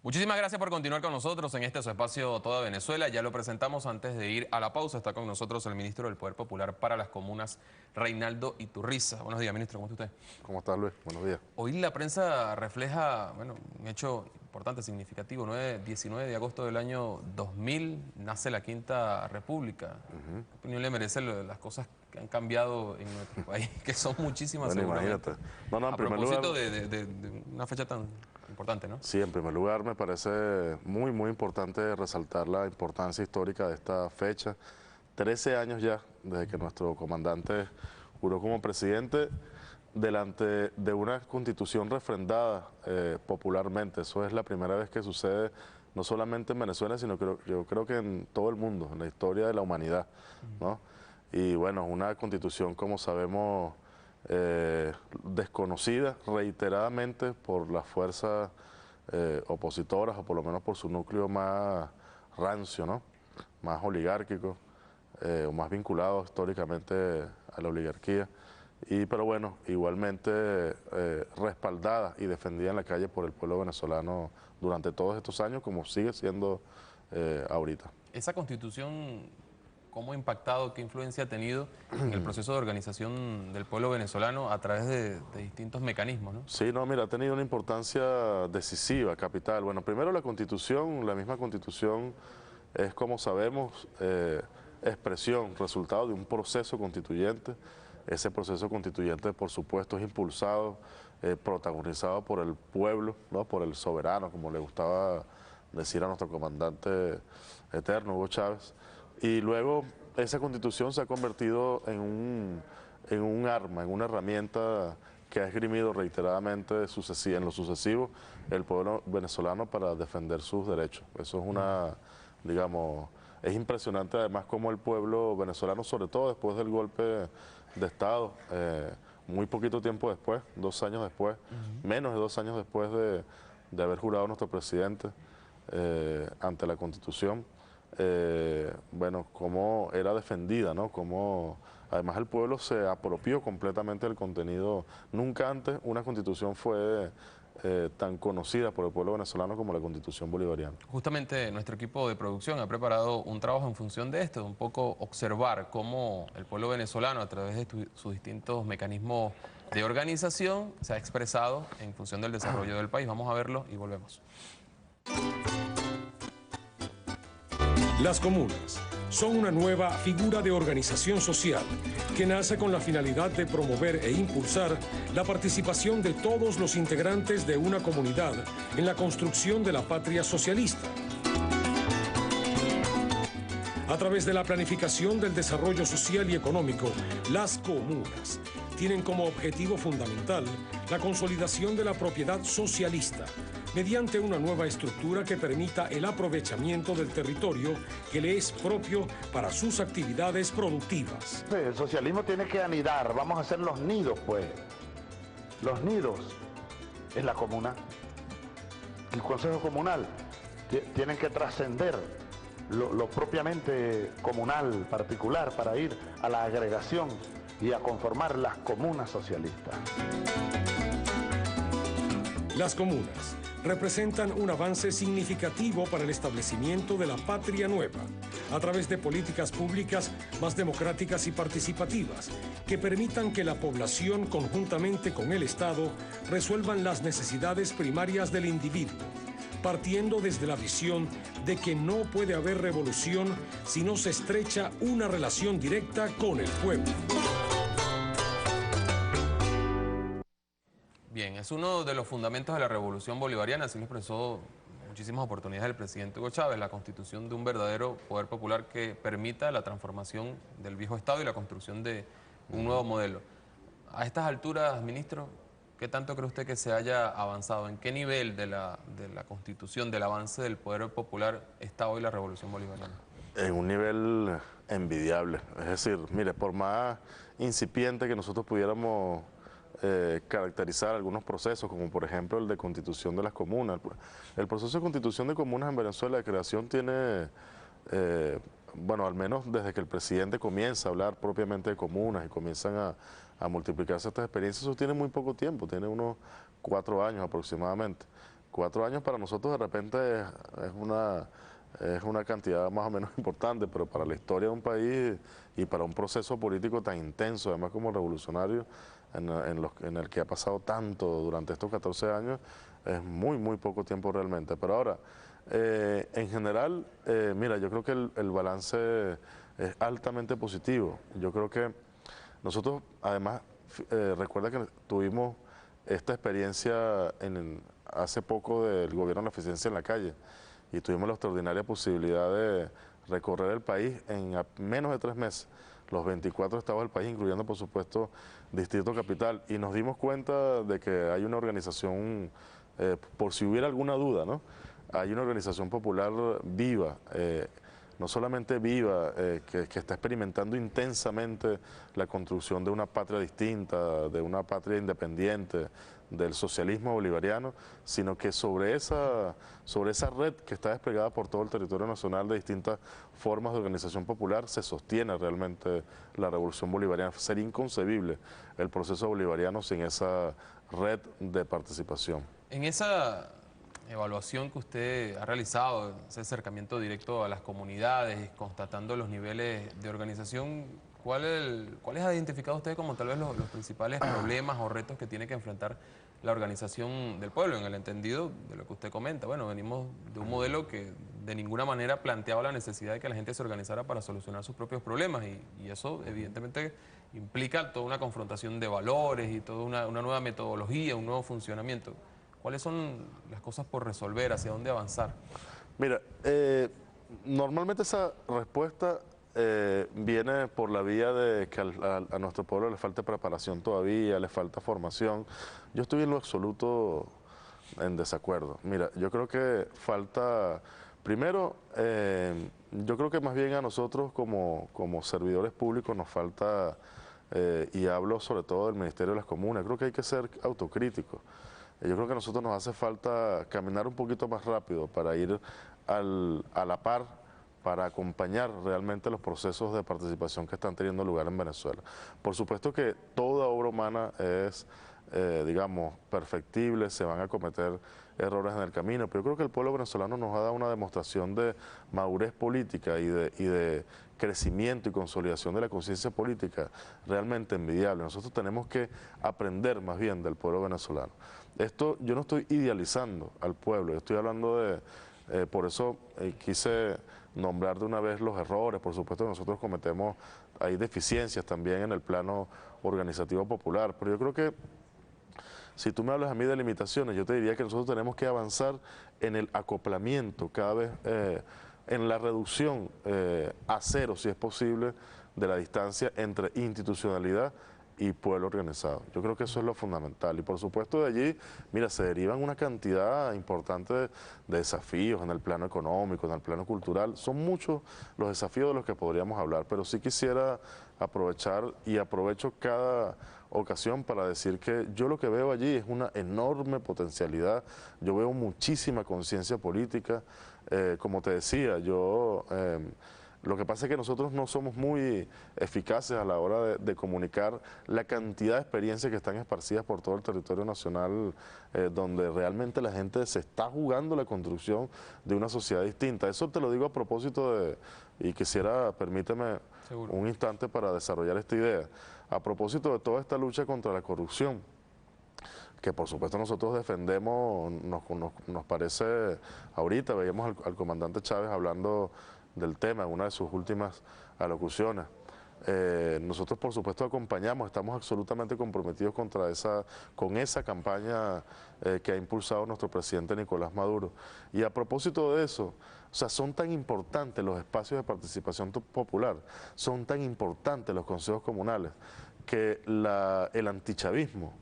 Muchísimas gracias por continuar con nosotros en este su espacio Toda Venezuela. Ya lo presentamos antes de ir a la pausa. Está con nosotros el ministro del Poder Popular para las Comunas, Reinaldo Iturriza. Buenos días, ministro. ¿Cómo está usted? ¿Cómo estás, Luis? Buenos días. Hoy la prensa refleja, un hecho importante, significativo. 19 de agosto del año 2000 nace la Quinta República. ¿Qué opinión le merece las cosas que han cambiado en nuestro país? Que son muchísimas, Bueno, seguramente. imagínate. No, en a primer propósito lugar, de una fecha tan importante, ¿no? sí, en primer lugar me parece muy importante resaltar la importancia histórica de esta fecha. 13 años ya desde que nuestro comandante juró como presidente delante de una constitución refrendada popularmente. Eso es la primera vez que sucede no solamente en Venezuela, sino yo creo que en todo el mundo, en la historia de la humanidad, ¿no? Y bueno, una constitución, como sabemos, desconocida reiteradamente por las fuerzas opositoras, o por lo menos por su núcleo más rancio, ¿no? Más oligárquico, o más vinculado históricamente a la oligarquía. Pero bueno, igualmente respaldada y defendida en la calle por el pueblo venezolano durante todos estos años, como sigue siendo ahorita. Esa constitución, ¿cómo ha impactado, qué influencia ha tenido en el proceso de organización del pueblo venezolano a través de distintos mecanismos, ¿no? Sí, no, mira, ha tenido una importancia decisiva, capital. Bueno, primero la Constitución, la misma Constitución es, como sabemos, expresión, resultado de un proceso constituyente. Ese proceso constituyente, por supuesto, es impulsado, protagonizado por el pueblo, ¿no? Por el soberano, como le gustaba decir a nuestro comandante eterno, Hugo Chávez. Y luego esa constitución se ha convertido en un arma, en una herramienta que ha esgrimido reiteradamente en lo sucesivo el pueblo venezolano para defender sus derechos. Eso es digamos, es impresionante además cómo el pueblo venezolano, sobre todo después del golpe de Estado, muy poquito tiempo después, 2 años después, menos de 2 años después de haber jurado nuestro presidente ante la Constitución, bueno, cómo era defendida, ¿no? Cómo además el pueblo se apropió completamente del contenido. Nunca antes una Constitución fue tan conocida por el pueblo venezolano como la Constitución bolivariana. Justamente nuestro equipo de producción ha preparado un trabajo en función de esto, de un poco observar cómo el pueblo venezolano, a través de sus distintos mecanismos de organización, se ha expresado en función del desarrollo del país. Vamos a verlo y volvemos. Las comunas son una nueva figura de organización social que nace con la finalidad de promover e impulsar la participación de todos los integrantes de una comunidad en la construcción de la patria socialista. A través de la planificación del desarrollo social y económico, las comunas tienen como objetivo fundamental la consolidación de la propiedad socialista, mediante una nueva estructura que permita el aprovechamiento del territorio que le es propio para sus actividades productivas. El socialismo tiene que anidar, vamos a hacer los nidos, pues. Los nidos es la comuna. El Consejo Comunal tienen que trascender lo propiamente comunal, particular, para ir a la agregación y a conformar las comunas socialistas. Las comunas representan un avance significativo para el establecimiento de la patria nueva, a través de políticas públicas más democráticas y participativas, que permitan que la población, conjuntamente con el Estado, resuelvan las necesidades primarias del individuo, partiendo desde la visión de que no puede haber revolución si no se estrecha una relación directa con el pueblo. Bien, es uno de los fundamentos de la revolución bolivariana, así lo expresó muchísimas oportunidades el presidente Hugo Chávez, la constitución de un verdadero poder popular que permita la transformación del viejo Estado y la construcción de un nuevo modelo. A estas alturas, ministro, ¿qué tanto cree usted que se haya avanzado? ¿En qué nivel de la constitución, del avance del poder popular está hoy la revolución bolivariana? En un nivel envidiable. Es decir, mire, por más incipiente que nosotros pudiéramos caracterizar algunos procesos, como por ejemplo el de constitución de las comunas. El proceso de constitución de comunas en Venezuela de creación tiene, bueno, al menos desde que el presidente comienza a hablar propiamente de comunas y comienzan a multiplicarse estas experiencias, eso tiene muy poco tiempo, tiene unos 4 años aproximadamente. 4 años para nosotros de repente es una cantidad más o menos importante, pero para la historia de un país y para un proceso político tan intenso, además como revolucionario, en el que ha pasado tanto durante estos 14 años, es muy poco tiempo realmente. Pero ahora, en general, mira, yo creo que el balance es altamente positivo. Yo creo que nosotros, además, recuerda que tuvimos esta experiencia hace poco del gobierno de la eficiencia en la calle y tuvimos la extraordinaria posibilidad de recorrer el país en menos de 3 meses, los 24 estados del país, incluyendo por supuesto Distrito Capital, y nos dimos cuenta de que hay una organización, por si hubiera alguna duda, ¿no? Hay una organización popular viva, no solamente viva, que está experimentando intensamente la construcción de una patria distinta, de una patria independiente, del socialismo bolivariano, sino que sobre esa red que está desplegada por todo el territorio nacional de distintas formas de organización popular, se sostiene realmente la revolución bolivariana. Sería inconcebible el proceso bolivariano sin esa red de participación. En esa evaluación que usted ha realizado, ese acercamiento directo a las comunidades, constatando los niveles de organización, ¿cuáles ha identificado usted como tal vez los principales problemas o retos que tiene que enfrentar la organización del pueblo, en el entendido de lo que usted comenta? Bueno, venimos de un modelo que de ninguna manera planteaba la necesidad de que la gente se organizara para solucionar sus propios problemas y eso evidentemente implica toda una confrontación de valores y toda una nueva metodología, un nuevo funcionamiento. ¿Cuáles son las cosas por resolver? ¿Hacia dónde avanzar? Mira, normalmente esa respuesta viene por la vía de que a nuestro pueblo le falta preparación todavía, le falta formación. Yo estoy en lo absoluto en desacuerdo. Mira, yo creo que falta, primero, yo creo que más bien a nosotros como servidores públicos nos falta, y hablo sobre todo del Ministerio de las Comunas, creo que hay que ser autocríticos. Yo creo que a nosotros nos hace falta caminar un poquito más rápido para ir a la par, para acompañar realmente los procesos de participación que están teniendo lugar en Venezuela. Por supuesto que toda obra humana es, digamos, perfectible, se van a cometer errores en el camino, pero yo creo que el pueblo venezolano nos ha dado una demostración de madurez política y de crecimiento y consolidación de la conciencia política realmente envidiable. Nosotros tenemos que aprender más bien del pueblo venezolano. Esto, yo no estoy idealizando al pueblo, yo estoy hablando de, por eso quise nombrar de una vez los errores. Por supuesto que nosotros cometemos, hay deficiencias también en el plano organizativo popular, pero yo creo que si tú me hablas a mí de limitaciones, yo te diría que nosotros tenemos que avanzar en el acoplamiento cada vez, en la reducción a cero, si es posible, de la distancia entre institucionalidad y pueblo organizado. Yo creo que eso es lo fundamental. Y por supuesto de allí, mira, se derivan una cantidad importante de desafíos en el plano económico, en el plano cultural. Son muchos los desafíos de los que podríamos hablar, pero sí quisiera aprovechar y aprovecho cada ocasión para decir que yo lo que veo allí es una enorme potencialidad. Yo veo muchísima conciencia política. Como te decía, yo... lo que pasa es que nosotros no somos muy eficaces a la hora de comunicar la cantidad de experiencias que están esparcidas por todo el territorio nacional, donde realmente la gente se está jugando la construcción de una sociedad distinta. Eso te lo digo a propósito y quisiera, permíteme Seguro. un instante para desarrollar esta idea. A propósito de toda esta lucha contra la corrupción, que por supuesto nosotros defendemos, nos parece, ahorita veíamos al comandante Chávez hablando del tema en una de sus últimas alocuciones. Nosotros por supuesto acompañamos, estamos absolutamente comprometidos con esa campaña que ha impulsado nuestro presidente Nicolás Maduro. Y a propósito de eso, o sea, son tan importantes los espacios de participación popular, son tan importantes los consejos comunales, que el antichavismo,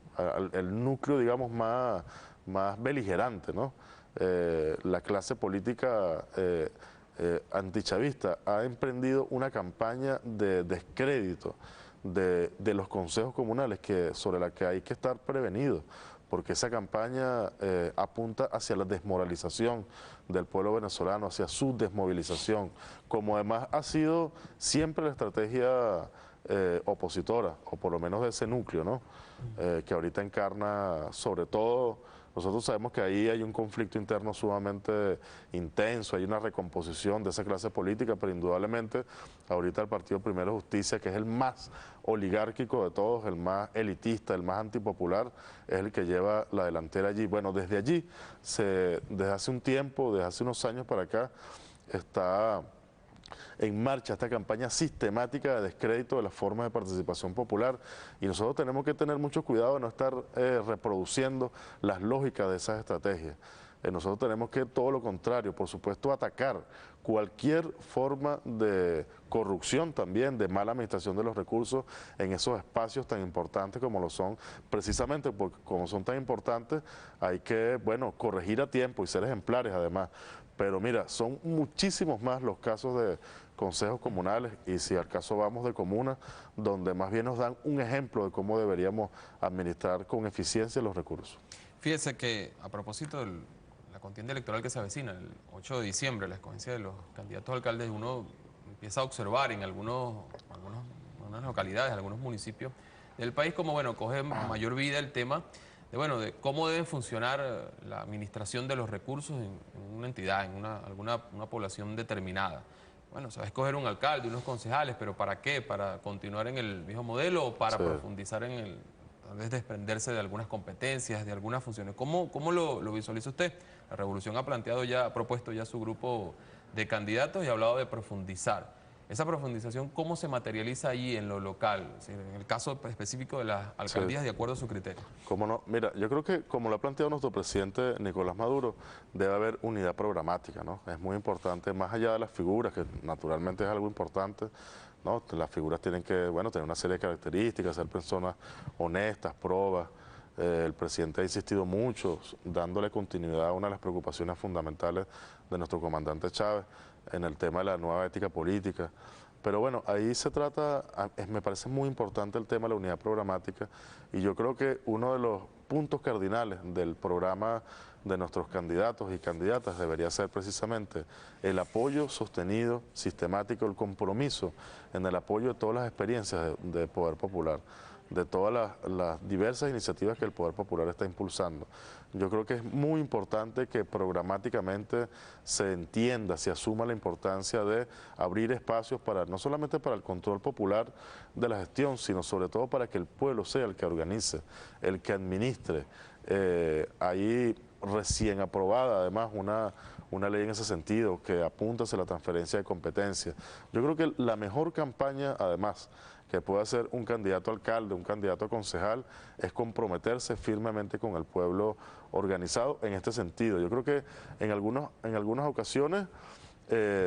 el núcleo, digamos, más beligerante, ¿no? La clase política antichavista ha emprendido una campaña de descrédito de los consejos comunales sobre la que hay que estar prevenidos, porque esa campaña apunta hacia la desmoralización del pueblo venezolano, hacia su desmovilización, como además ha sido siempre la estrategia opositora, o por lo menos de ese núcleo, ¿no? Que ahorita encarna sobre todo Nosotros sabemos que ahí hay un conflicto interno sumamente intenso, hay una recomposición de esa clase política, pero indudablemente ahorita el Partido Primero Justicia, que es el más oligárquico de todos, el más elitista, el más antipopular, es el que lleva la delantera allí. Bueno, desde allí, desde hace un tiempo, desde hace unos años para acá, está en marcha esta campaña sistemática de descrédito de las formas de participación popular, y nosotros tenemos que tener mucho cuidado de no estar reproduciendo las lógicas de esas estrategias. Nosotros tenemos que, todo lo contrario, por supuesto, atacar cualquier forma de corrupción también, de mala administración de los recursos en esos espacios tan importantes como lo son, precisamente porque como son tan importantes hay que, bueno, corregir a tiempo y ser ejemplares además. Pero mira, son muchísimos más los casos de consejos comunales, y si al caso vamos de comunas, donde más bien nos dan un ejemplo de cómo deberíamos administrar con eficiencia los recursos. Fíjese que a propósito de la contienda electoral que se avecina, el 8 de diciembre, la escogencia de los candidatos a alcaldes, uno empieza a observar en algunas localidades, algunos municipios del país, como bueno, coge mayor vida el tema de cómo debe funcionar la administración de los recursos en una entidad, en una población determinada. Bueno, se va a escoger un alcalde, unos concejales, pero ¿para qué? ¿Para continuar en el mismo modelo o para profundizar en el, tal vez desprenderse de algunas competencias, de algunas funciones? ¿Cómo lo visualiza usted? La Revolución ha propuesto ya su grupo de candidatos y ha hablado de profundizar. Esa profundización, ¿cómo se materializa ahí en lo local? Es decir, en el caso específico de las alcaldías, de acuerdo a su criterio. ¿Cómo no? Mira, yo creo que, como lo ha planteado nuestro presidente Nicolás Maduro, debe haber unidad programática, ¿no? Es muy importante, más allá de las figuras, que naturalmente es algo importante, ¿no? Las figuras tienen que, bueno, tener una serie de características, ser personas honestas, probas. El presidente ha insistido mucho, dándole continuidad a una de las preocupaciones fundamentales de nuestro comandante Chávez en el tema de la nueva ética política. Pero bueno, ahí se trata, me parece muy importante el tema de la unidad programática, y yo creo que uno de los puntos cardinales del programa de nuestros candidatos y candidatas debería ser precisamente el apoyo sostenido, sistemático, el compromiso en el apoyo de todas las experiencias de Poder Popular, de todas las diversas iniciativas que el Poder Popular está impulsando. Yo creo que es muy importante que programáticamente se entienda, se asuma la importancia de abrir espacios para, no solamente para el control popular de la gestión, sino sobre todo para que el pueblo sea el que organice, el que administre. Ahí recién aprobada además una ley en ese sentido que apunta hacia la transferencia de competencias. Yo creo que la mejor campaña además que puede hacer un candidato a alcalde, un candidato a concejal, es comprometerse firmemente con el pueblo organizado en este sentido. Yo creo que en algunas ocasiones,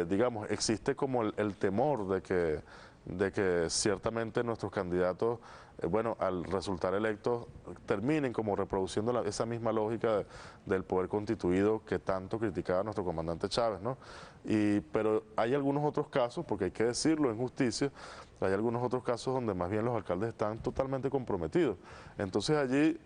digamos, existe como el temor de que ciertamente nuestros candidatos, bueno, al resultar electos, terminen como reproduciendo esa misma lógica del poder constituido que tanto criticaba nuestro comandante Chávez, ¿no? Pero hay algunos otros casos, porque hay que decirlo en justicia, hay algunos otros casos donde más bien los alcaldes están totalmente comprometidos. Entonces allí,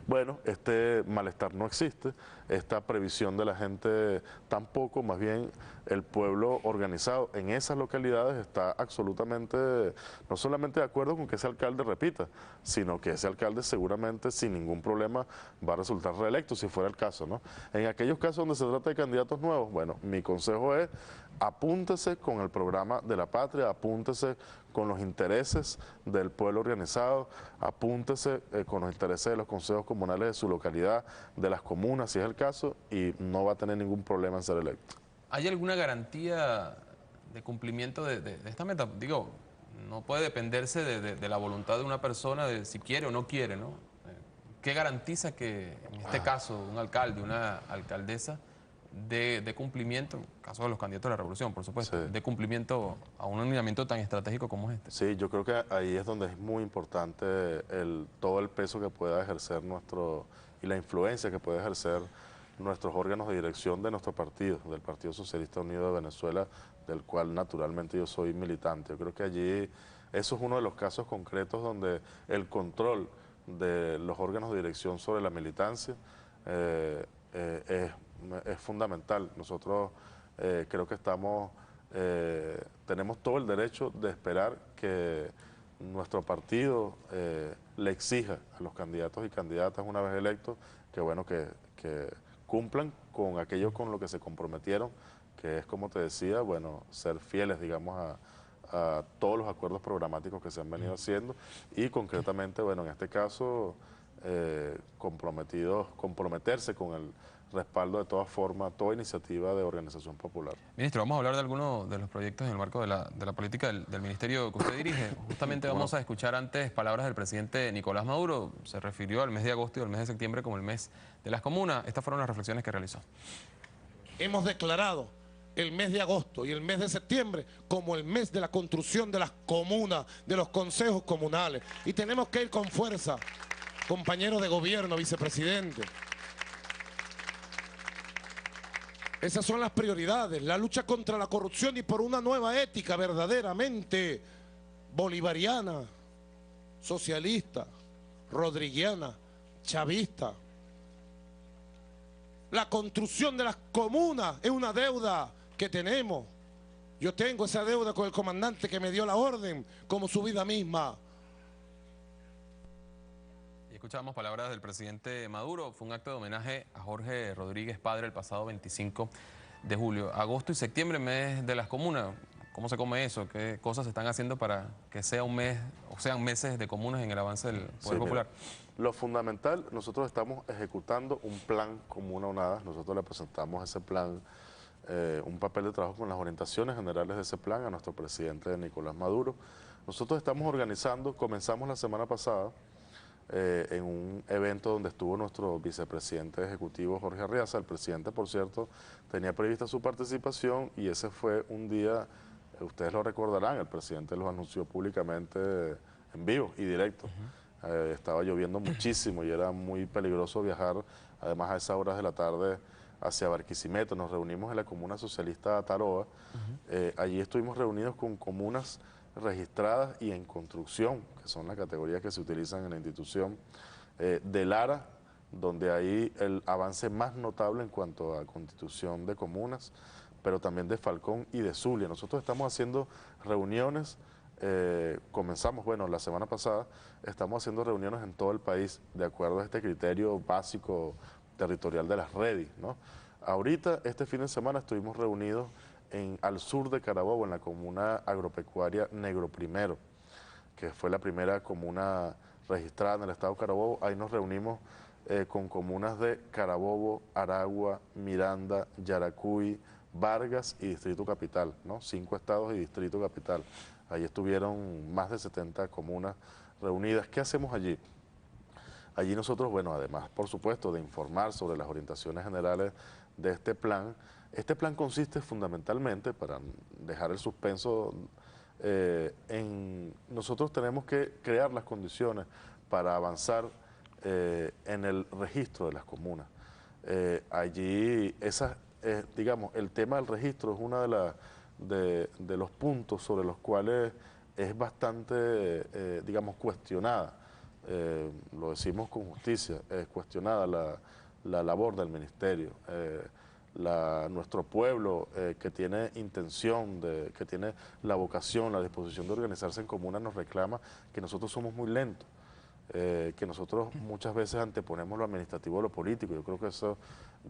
bueno, este malestar no existe, esta previsión de la gente tampoco, más bien el pueblo organizado en esas localidades está absolutamente, no solamente de acuerdo con que ese alcalde repita, sino que ese alcalde seguramente sin ningún problema va a resultar reelecto si fuera el caso, ¿no? En aquellos casos donde se trata de candidatos nuevos, bueno, mi consejo es apúntese con el programa de la patria, apúntese con los intereses del pueblo organizado, apúntese con los intereses de los consejos comunales de su localidad, de las comunas, si es el caso, y no va a tener ningún problema en ser electo. ¿Hay alguna garantía de cumplimiento de esta meta? Digo, no puede dependerse de la voluntad de una persona, de si quiere o no quiere, ¿no? ¿Qué garantiza que, en este caso, un alcalde, una alcaldesa, de cumplimiento, en el caso de los candidatos de la Revolución, por supuesto, de cumplimiento a un alineamiento tan estratégico como este? Sí, yo creo que ahí es donde es muy importante todo el peso que pueda ejercer y la influencia que puede ejercer nuestros órganos de dirección de nuestro partido, del Partido Socialista Unido de Venezuela, del cual naturalmente yo soy militante. Yo creo que allí eso es uno de los casos concretos donde el control de los órganos de dirección sobre la militancia es fundamental. Nosotros creo que tenemos todo el derecho de esperar que nuestro partido le exija a los candidatos y candidatas una vez electos que, bueno, que cumplan con aquello con lo que se comprometieron, que es, como te decía, bueno, ser fieles, digamos, a todos los acuerdos programáticos que se han venido haciendo y concretamente, bueno, en este caso, comprometerse con el respaldo de todas formas, toda iniciativa de organización popular. Ministro, vamos a hablar de algunos de los proyectos en el marco de la política del ministerio que usted dirige. Justamente vamos a escuchar antes palabras del presidente Nicolás Maduro. Se refirió al mes de agosto y al mes de septiembre como el mes de las comunas. Estas fueron las reflexiones que realizó. Hemos declarado el mes de agosto y el mes de septiembre como el mes de la construcción de las comunas, de los consejos comunales. Y tenemos que ir con fuerza, compañeros de gobierno, vicepresidente. Esas son las prioridades, la lucha contra la corrupción y por una nueva ética verdaderamente bolivariana, socialista, rodriguiana, chavista. La construcción de las comunas es una deuda que tenemos. Yo tengo esa deuda con el comandante que me dio la orden como su vida misma. Escuchamos palabras del presidente Maduro. Fue un acto de homenaje a Jorge Rodríguez Padre el pasado 25 de julio. Agosto y septiembre, mes de las comunas. ¿Cómo se come eso? ¿Qué cosas se están haciendo para que sea un mes o sean meses de comunas en el avance del Poder Popular? Mira, lo fundamental, nosotros estamos ejecutando un plan Comuna Unada. Nosotros le presentamos ese plan, un papel de trabajo con las orientaciones generales de ese plan a nuestro presidente Nicolás Maduro. Nosotros estamos organizando, comenzamos la semana pasada, en un evento donde estuvo nuestro vicepresidente ejecutivo Jorge Arriaza. El presidente, por cierto, tenía prevista su participación y ese fue un día, ustedes lo recordarán, el presidente lo anunció públicamente en vivo y directo. Estaba lloviendo muchísimo y era muy peligroso viajar, además a esas horas de la tarde, hacia Barquisimeto. Nos reunimos en la comuna socialista Taroa. Allí estuvimos reunidos con comunas registradas y en construcción, que son las categorías que se utilizan en la institución, de Lara, donde hay el avance más notable en cuanto a constitución de comunas, pero también de Falcón y de Zulia. Nosotros estamos haciendo reuniones, comenzamos, bueno, la semana pasada, estamos haciendo reuniones en todo el país, de acuerdo a este criterio básico territorial de las redes, ¿no? Ahorita, este fin de semana, estuvimos reunidos al sur de Carabobo, en la comuna agropecuaria Negro Primero, que fue la primera comuna registrada en el estado de Carabobo. Ahí nos reunimos con comunas de Carabobo, Aragua, Miranda, Yaracuy, Vargas y Distrito Capital, ¿no? 5 estados y Distrito Capital. Ahí estuvieron más de 70 comunas reunidas. ¿Qué hacemos allí? Allí nosotros, bueno, además, por supuesto, de informar sobre las orientaciones generales de este plan consiste fundamentalmente, para dejar el suspenso, nosotros tenemos que crear las condiciones para avanzar en el registro de las comunas. Allí, digamos, el tema del registro es uno de los puntos sobre los cuales es bastante, digamos, cuestionada, lo decimos con justicia, es cuestionada la labor del ministerio. Nuestro pueblo que tiene intención, que tiene la vocación, la disposición de organizarse en comunas, nos reclama que nosotros somos muy lentos, que nosotros muchas veces anteponemos lo administrativo a lo político. Yo creo que eso,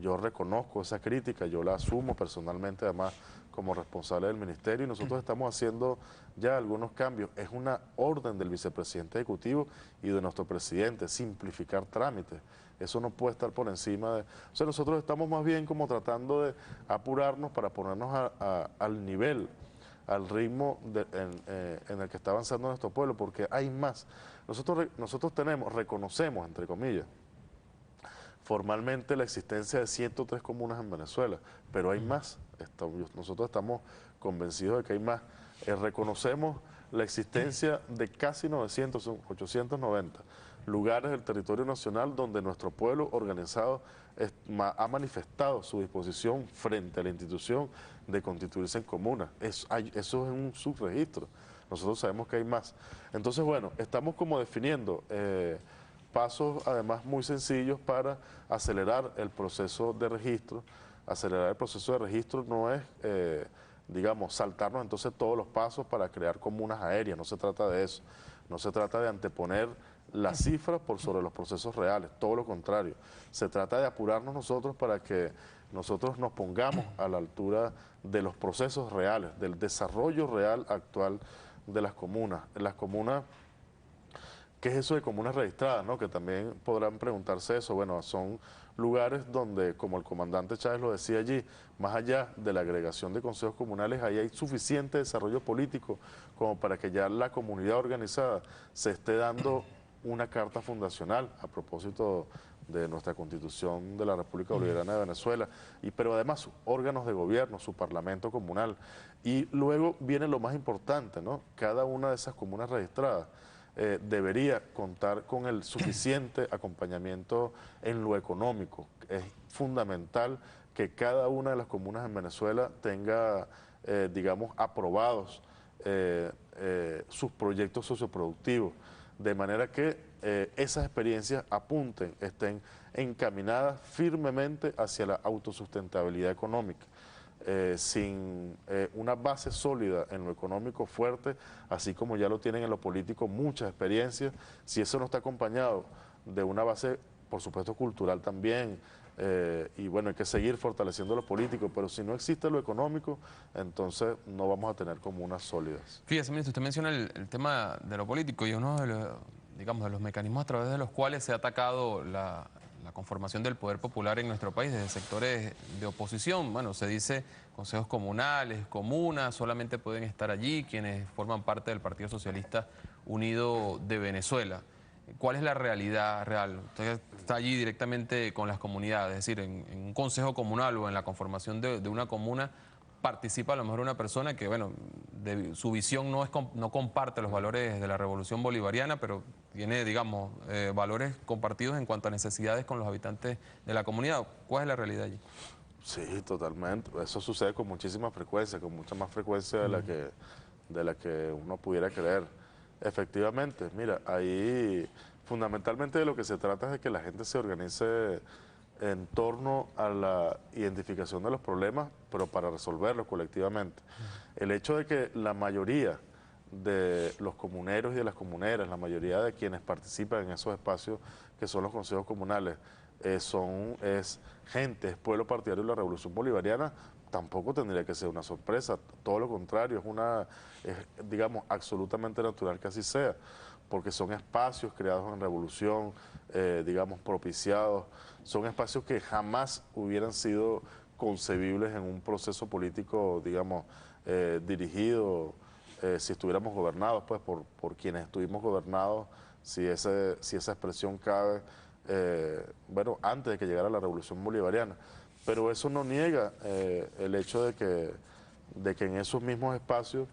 yo reconozco esa crítica, yo la asumo personalmente además como responsable del ministerio y nosotros estamos haciendo ya algunos cambios. Es una orden del vicepresidente ejecutivo y de nuestro presidente, simplificar trámites. Eso no puede estar por encima de... O sea, nosotros estamos más bien como tratando de apurarnos para ponernos al nivel, al ritmo en el que está avanzando nuestro pueblo, porque hay más. Nosotros reconocemos, entre comillas, formalmente la existencia de 103 comunas en Venezuela, pero hay más. Nosotros estamos convencidos de que hay más. Reconocemos la existencia de casi 900, son 890 lugares del territorio nacional donde nuestro pueblo organizado ha manifestado su disposición frente a la institución de constituirse en comunas. Eso es un subregistro. Nosotros sabemos que hay más. Entonces, bueno, estamos como definiendo pasos además muy sencillos para acelerar el proceso de registro. Acelerar el proceso de registro no es, digamos, saltarnos entonces todos los pasos para crear comunas aéreas, no se trata de eso. No se trata de anteponer las cifras por sobre los procesos reales, todo lo contrario. Se trata de apurarnos nosotros para que nosotros nos pongamos a la altura de los procesos reales, del desarrollo real actual de las comunas. En las comunas, ¿qué es eso de comunas registradas, no? Que también podrán preguntarse eso. Bueno, son lugares donde, como el comandante Chávez lo decía allí, más allá de la agregación de consejos comunales, ahí hay suficiente desarrollo político como para que ya la comunidad organizada se esté dando una carta fundacional a propósito de nuestra Constitución de la República Bolivariana de Venezuela, pero además sus órganos de gobierno, su parlamento comunal. Y luego viene lo más importante, ¿no? Cada una de esas comunas registradas debería contar con el suficiente acompañamiento en lo económico. Es fundamental que cada una de las comunas en Venezuela tenga, digamos, aprobados sus proyectos socioproductivos, de manera que esas experiencias apunten, estén encaminadas firmemente hacia la autosustentabilidad económica. Sin una base sólida en lo económico fuerte, así como ya lo tienen en lo político muchas experiencias, si eso no está acompañado de una base, por supuesto, cultural también, y bueno, hay que seguir fortaleciendo lo político, pero si no existe lo económico, entonces no vamos a tener comunas sólidas. Fíjese, ministro, usted menciona el tema de lo político y uno de los, digamos, de los mecanismos a través de los cuales se ha atacado la conformación del poder popular en nuestro país desde sectores de oposición. Bueno, se dice consejos comunales, comunas, solamente pueden estar allí quienes forman parte del Partido Socialista Unido de Venezuela. ¿Cuál es la realidad real? Usted está allí directamente con las comunidades, es decir, en un consejo comunal o en la conformación de una comuna, participa a lo mejor una persona que, bueno, su visión no comparte los valores de la revolución bolivariana, pero tiene, digamos, valores compartidos en cuanto a necesidades con los habitantes de la comunidad. ¿Cuál es la realidad allí? Sí, totalmente. Eso sucede con muchísima frecuencia, con mucha más frecuencia de la que uno pudiera creer. Efectivamente, mira, ahí fundamentalmente de lo que se trata es de que la gente se organice en torno a la identificación de los problemas, pero para resolverlos colectivamente. El hecho de que la mayoría de los comuneros y de las comuneras, la mayoría de quienes participan en esos espacios que son los consejos comunales, es gente, es pueblo partidario de la Revolución Bolivariana, tampoco tendría que ser una sorpresa, todo lo contrario, es digamos, absolutamente natural que así sea, porque son espacios creados en revolución, digamos, propiciados, son espacios que jamás hubieran sido concebibles en un proceso político, digamos, dirigido, si estuviéramos gobernados, pues, por quienes estuvimos gobernados, si esa expresión cabe, bueno, antes de que llegara la Revolución Bolivariana. Pero eso no niega el hecho de que en esos mismos espacios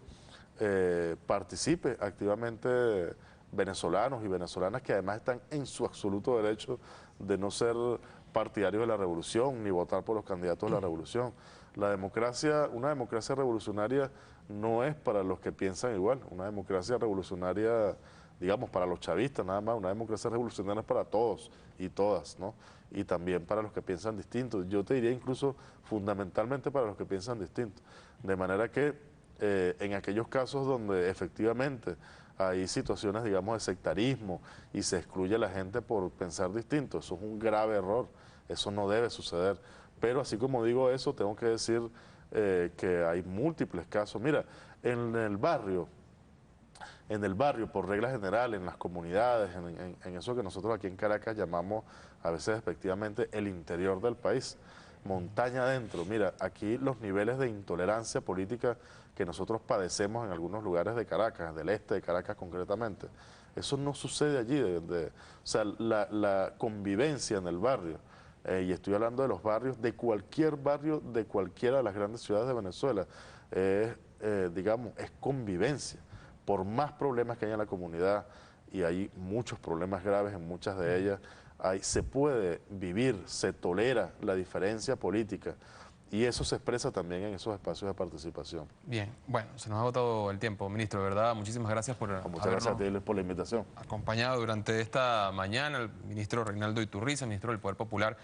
participe activamente venezolanos y venezolanas que además están en su absoluto derecho de no ser partidarios de la revolución ni votar por los candidatos de la revolución. La democracia, una democracia revolucionaria no es para los que piensan igual, una democracia revolucionaria, digamos, para los chavistas nada más, una democracia revolucionaria es para todos y todas, ¿no? Y también para los que piensan distinto. Yo te diría incluso fundamentalmente para los que piensan distinto. De manera que en aquellos casos donde efectivamente hay situaciones, digamos, de sectarismo y se excluye a la gente por pensar distinto, eso es un grave error, eso no debe suceder. Pero así como digo eso, tengo que decir que hay múltiples casos. Mira, en el barrio, por regla general, en las comunidades, en eso que nosotros aquí en Caracas llamamos a veces efectivamente el interior del país, montaña adentro. Mira, aquí los niveles de intolerancia política que nosotros padecemos en algunos lugares de Caracas, del este de Caracas concretamente, eso no sucede allí. O sea, la convivencia en el barrio, y estoy hablando de los barrios, de cualquier barrio, de cualquiera de las grandes ciudades de Venezuela, digamos, es convivencia. Por más problemas que haya en la comunidad, y hay muchos problemas graves en muchas de ellas, se puede vivir, se tolera la diferencia política, y eso se expresa también en esos espacios de participación. Bien, bueno, se nos ha agotado el tiempo, ministro, de verdad, muchísimas gracias por muchas gracias a ti por la invitación. Acompañado durante esta mañana el ministro Reinaldo Iturriza, ministro del Poder Popular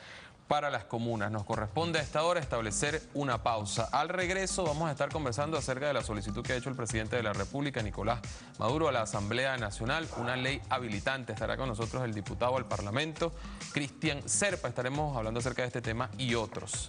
para las comunas. Nos corresponde a esta hora establecer una pausa. Al regreso vamos a estar conversando acerca de la solicitud que ha hecho el presidente de la República, Nicolás Maduro, a la Asamblea Nacional, una ley habilitante. Estará con nosotros el diputado al Parlamento, Cristian Serpa. Estaremos hablando acerca de este tema y otros.